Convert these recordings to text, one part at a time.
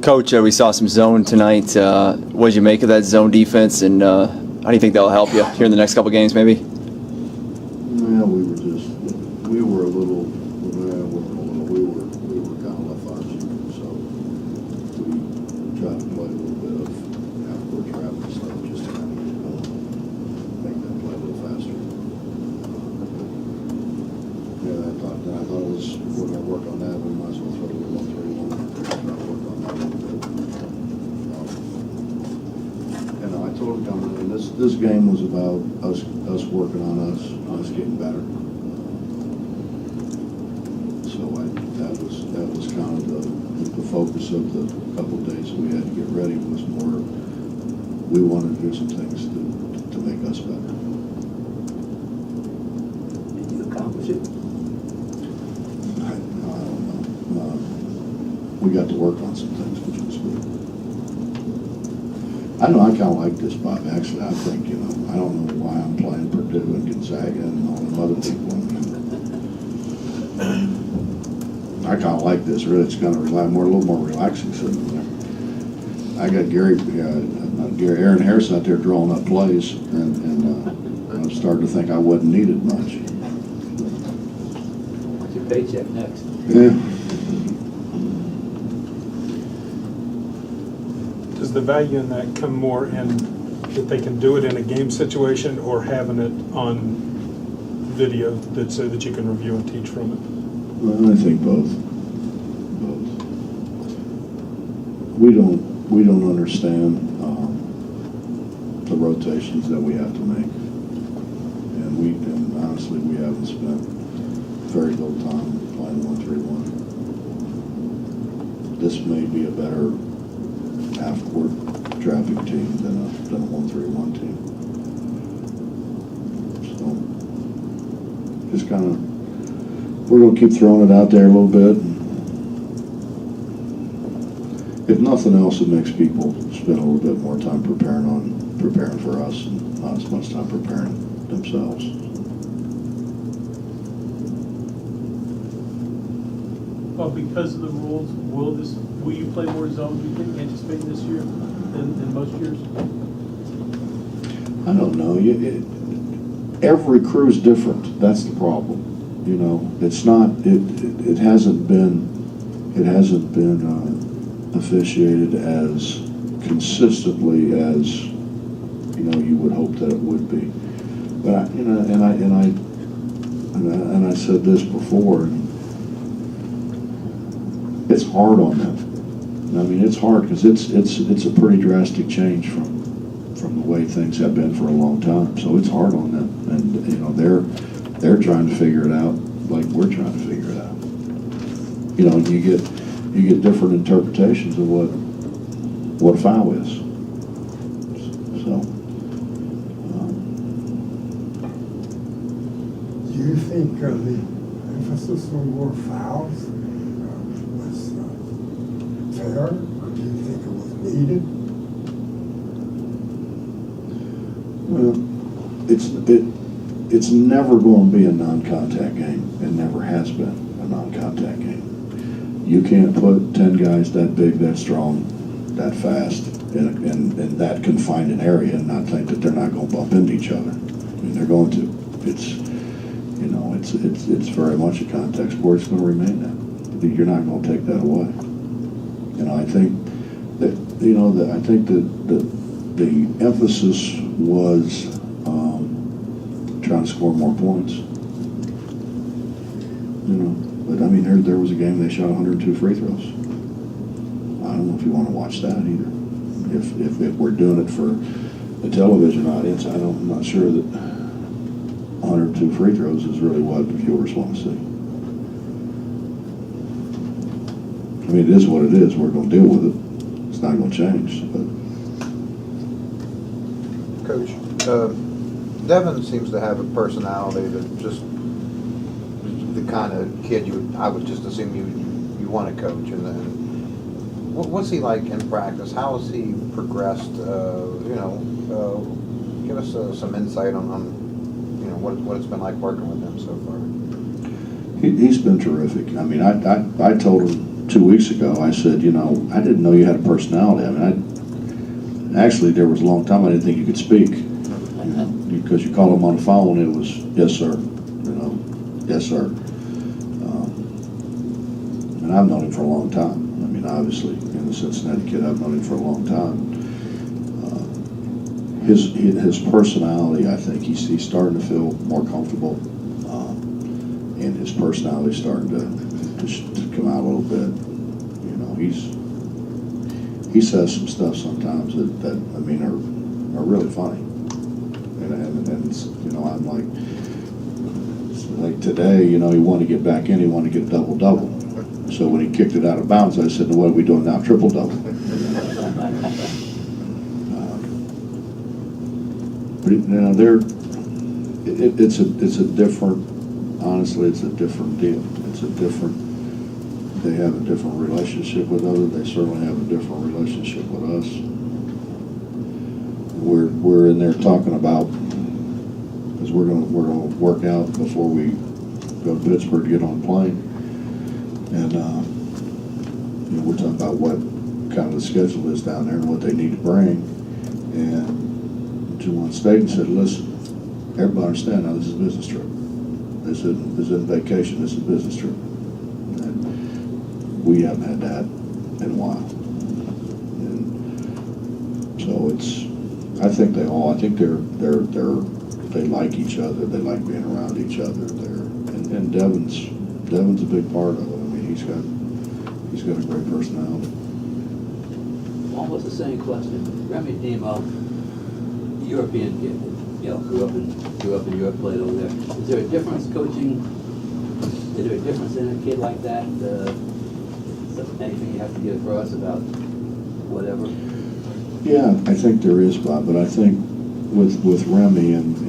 Coach, we saw some zone tonight. What did you make of that zone defense, and how do you think that'll help you here in the next couple games, maybe? Well, we were a little, we were kind of lethargic, so we tried to play a little bit of half-court trap and stuff just to kind of get going, make that play a little faster. Yeah, I thought it was, we're going to work on that. We might as well throw a little 1-3-1. Try to work on that a little bit. And I told him coming in, this game was about us working on us getting better. So that was kind of the focus of the couple of days we had to get ready, was more we wanted to do some things to make us better. Did you accomplish it? I don't know. We got to work on some things, which was good. I know I kind of like this, Bob. Actually, I think, I don't know why I'm playing Purdue and Gonzaga and all them other people. I kind of like this. Really, it's going to a little more relaxing sitting there. I got Aaron Harris out there drawing up plays, and I'm starting to think I wasn't needed much. What's your paycheck next? Yeah. Does the value in that come more in that they can do it in a game situation, or having it on video so that you can review and teach from it? Well, I think both. We don't understand the rotations that we have to make, and honestly, we haven't spent very little time playing 1-3-1. This may be a better half-court traffic team than a 1-3-1 team. So, just kind of, we're going to keep throwing it out there a little bit. If nothing else, it makes people spend a little bit more time preparing for us, and not as much time preparing themselves. Well, because of the rules, will you play more zone, do you think, anticipating this year than most years? I don't know. Every crew's different. That's the problem. It's not. It hasn't been officiated as consistently as you would hope that it would be. But I said this before. It's hard on them. I mean, it's hard because it's a pretty drastic change from the way things have been for a long time. So it's hard on them, and they're trying to figure it out like we're trying to figure it out. And you get different interpretations of what a foul is. So. Do you think the emphasis on more fouls was fair, or do you think it was needed? Well, it's never going to be a non-contact game. It never has been a non-contact game. You can't put 10 guys that big, that strong, that fast in that confined an area and not think that they're not going to bump into each other. I mean, they're going to. It's very much a contact sport. It's going to remain that. You're not going to take that away. I think that the emphasis was trying to score more points. But I mean, there was a game they shot 102 free throws. I don't know if you want to watch that either. If we're doing it for a television audience, I'm not sure that 102 free throws is really what viewers want to see. I mean, it is what it is. We're going to deal with it. It's not going to change. But Coach, Devin seems to have a personality that just the kind of kid I would just assume you want to coach. And then, what's he like in practice? How has he progressed? Give us some insight on what it's been like working with him so far. he's been terrific. I mean, I told him 2 weeks ago, I said, you know, I didn't know you had a personality. I mean, actually, there was a long time I didn't think you could speak. You know, because you called him on the phone, it was, yes, sir, you know, yes, sir. And I've known him for a long time. I mean, obviously, in the Cincinnati kid, I've known him for a long time. His personality, I think he's starting to feel more comfortable, and his personality is starting to come out a little bit. You know, he says some stuff sometimes that I mean are really funny, and it's, you know, I'm like today, you know, he wanted to get back in, he wanted to get a double. So when he kicked it out of bounds, I said, "What are we doing now? Triple-double." But you know, it's a different. Honestly, it's a different deal. They have a different relationship with others. They certainly have a different relationship with us. We're in there talking about, because we're gonna work out before we go to Pittsburgh to get on the plane, and you know, we're talking about what kind of the schedule is down there and what they need to bring. And Juwan Staten said, "Listen, everybody understand now. This is a business trip. This isn't vacation. This is a business trip." And we haven't had that in a while. And so I think they like each other. They like being around each other. And Devin's a big part of it. I mean, he's got a great personality. Almost the same question. Remy Demo, European kid, you know, grew up in Europe, played over there. Is there a difference coaching? Is there a difference in a kid like that? Anything you have to get across about whatever? Yeah, I think there is, Bob, but I think with Remy and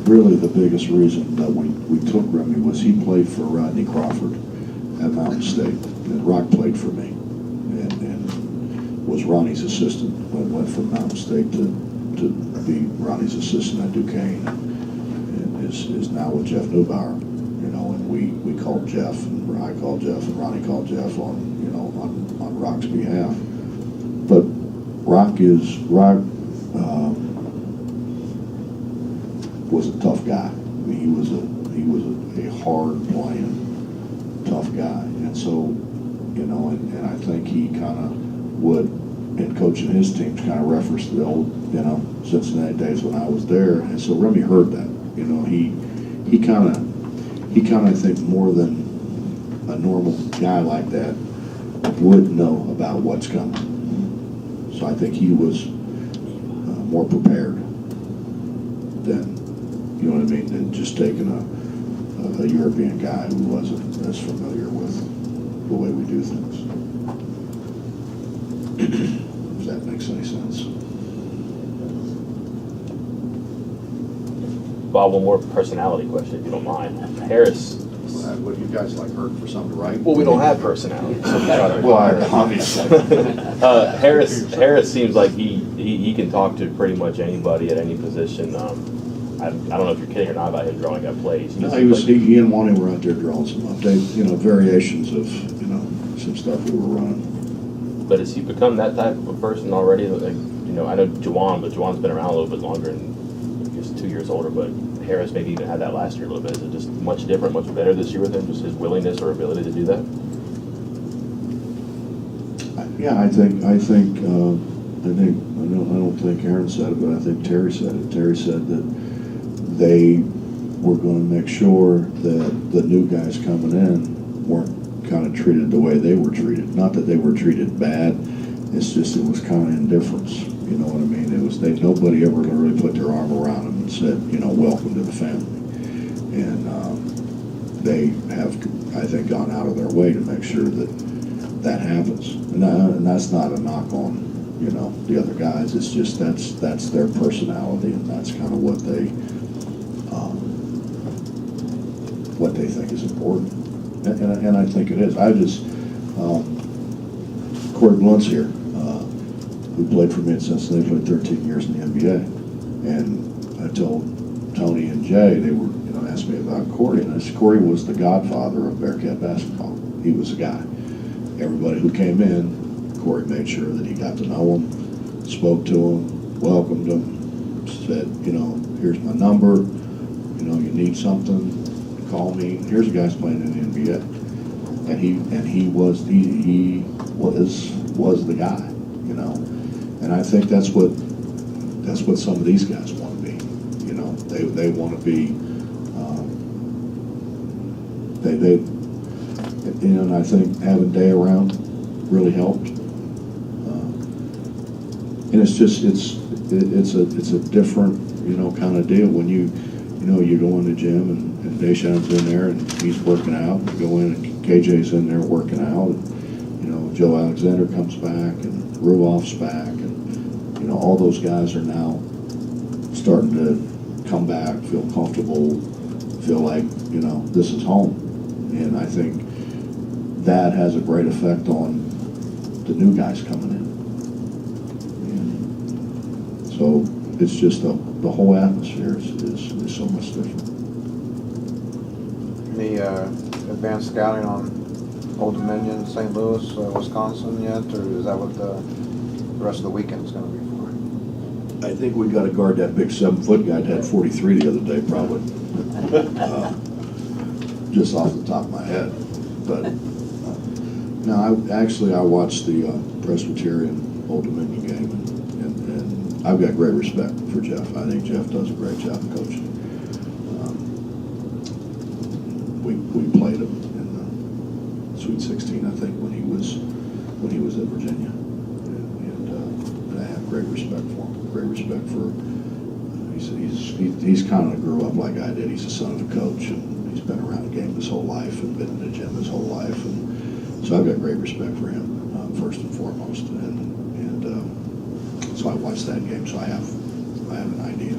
really the biggest reason that we took Remy was he played for Rodney Crawford at Mountain State, and Rock played for me, and was Ronnie's assistant. Went from Mountain State to be Ronnie's assistant at Duquesne, and is now with Jeff Neubauer. You know, and we called Jeff, and I called Jeff, and Ronnie called Jeff on Rock's behalf. But Rock was a tough guy. I mean, he was a hard playing, tough guy, and so, you know, and I think he kind of would, in coaching his teams, kind of reference to the old, you know, Cincinnati days when I was there, and so Remy heard that. You know, he kind of I think more than a normal guy like that would know about what's coming. So I think he was more prepared than, you know what I mean, than just taking a European guy who wasn't as familiar with the way we do things. If that makes any sense. Bob, one more personality question, if you don't mind. Harris. What you guys like hurt for something to write? Well, we don't have personality. So we try to obviously. Harris seems like he can talk to pretty much anybody at any position. I don't know if you're kidding or not about him drawing up plays. No, he and Wani were out there drawing some up. They, you know, variations of, you know, some stuff we were running. But has he become that type of a person already? Like, you know, I know Juwan's been around a little bit longer and I guess 2 years older, but Harris maybe even had that last year a little bit. Is it just much different, much better this year with him? Just his willingness or ability to do that? Yeah, I don't think Aaron said it, but I think Terry said it. Terry said that they were going to make sure that the new guys coming in weren't kind of treated the way they were treated. Not that they were treated bad. It's just it was kind of indifference. You know what I mean? It was nobody ever really put their arm around them and said, you know, welcome to the family. And they have, I think, gone out of their way to make sure that happens. And that's not a knock on, you know, the other guys. It's just that's their personality, and that's kind of what they think is important. And I think it is. Corey Blunt's here, who played for me at Cincinnati, played 13 years in the NBA. And I told Tony and Jay, they were, you know, asked me about Corey, and I said, Corey was the godfather of Bearcat basketball. He was a guy. everybody who came in, Corey made sure that he got to know them, spoke to them, welcomed them, said, you know, here's my number, you know, you need something, call me. Here's a guy's playing in the NBA, and he was the guy, you know. And I think that's what some of these guys want to be, you know. They want to be. And I think having Day around really helped. And it's just it's a different, you know, kind of deal when you go in the gym and Deshaun's in there and he's working out. You go in and KJ's in there working out. And, you know, Joe Alexander comes back and Ruoff's back, and you know, all those guys are now starting to come back, feel comfortable, feel like, you know, this is home. And I think that has a great effect on the new guys coming in. And so it's just the whole atmosphere is so much different. Any advanced scouting on Old Dominion, St. Louis, Wisconsin yet, or is that what the rest of the weekend is going to be for? I think we got to guard that big 7-foot guy that had 43 the other day, probably. Just off the top of my head. But no, I watched the Presbyterian Old Dominion game, and I've got great respect for Jeff. I think Jeff does a great job coaching. We played him in the Sweet 16, I think, when he was at Virginia, and I have great respect for him. Great respect for. He's kind of grew up like I did. He's the son of a coach, and he's been around the game his whole life and been in the gym his whole life, and so I've got great respect for him, first and foremost. And so I watched that game, so I have an idea.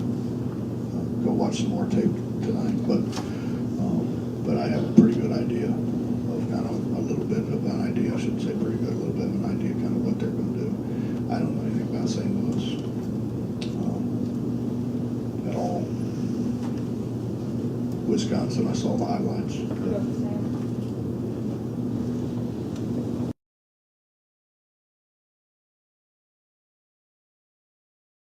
Go watch some more tape tonight, but I have a pretty good idea of kind of a little bit of an idea. I shouldn't say pretty good, a little bit of an idea, kind of what they're going to do. I don't know anything about St. Louis at all. Wisconsin, I saw the highlights.